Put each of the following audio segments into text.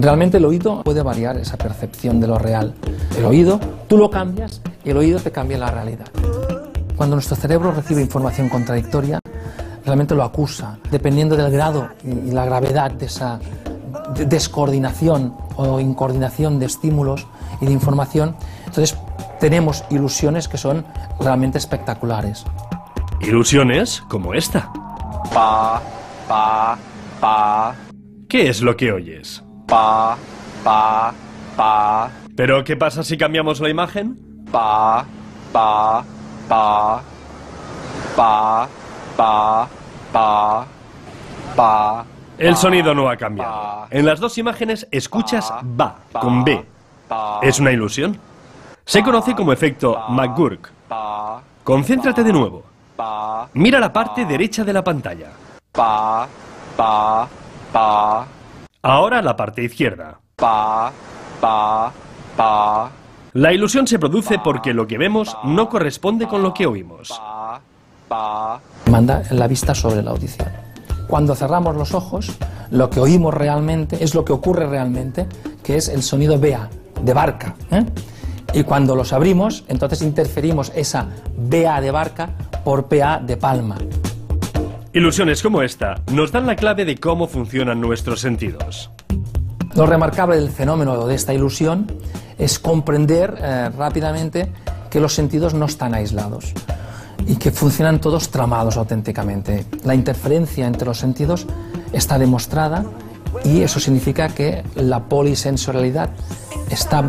Realmente el oído puede variar esa percepción de lo real. El oído, tú lo cambias y el oído te cambia la realidad. Cuando nuestro cerebro recibe información contradictoria, realmente lo acusa. Dependiendo del grado y la gravedad de esa descoordinación o incoordinación de estímulos y de información, entonces tenemos ilusiones que son realmente espectaculares. Ilusiones como esta. Pa, pa, pa. ¿Qué es lo que oyes? Pa, pa, pa. ¿Pero qué pasa si cambiamos la imagen? Pa, pa, pa. Pa, pa, pa. Pa. El sonido no ha cambiado. En las dos imágenes escuchas ba, con B. ¿Es una ilusión? Se conoce como efecto McGurk. Concéntrate de nuevo. Mira la parte derecha de la pantalla. Pa, pa, pa. Ahora la parte izquierda. Pa, pa, pa. La ilusión se produce porque lo que vemos no corresponde con lo que oímos. Pa. Manda la vista sobre la audición. Cuando cerramos los ojos, lo que oímos realmente es lo que ocurre realmente, que es el sonido BA, de barca. Y cuando los abrimos, entonces interferimos esa BA de barca por PA de palma. Ilusiones como esta nos dan la clave de cómo funcionan nuestros sentidos. Lo remarcable del fenómeno de esta ilusión es comprender rápidamente que los sentidos no están aislados y que funcionan todos tramados auténticamente. La interferencia entre los sentidos está demostrada y eso significa que la polisensorialidad está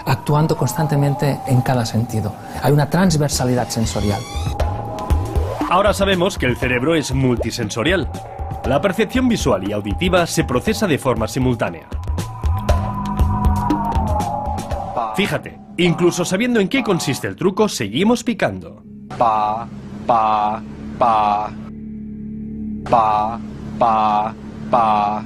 actuando constantemente en cada sentido. Hay una transversalidad sensorial. Ahora sabemos que el cerebro es multisensorial. La percepción visual y auditiva se procesa de forma simultánea. Fíjate, incluso sabiendo en qué consiste el truco, seguimos picando. Pa, pa, pa. Pa, pa, pa.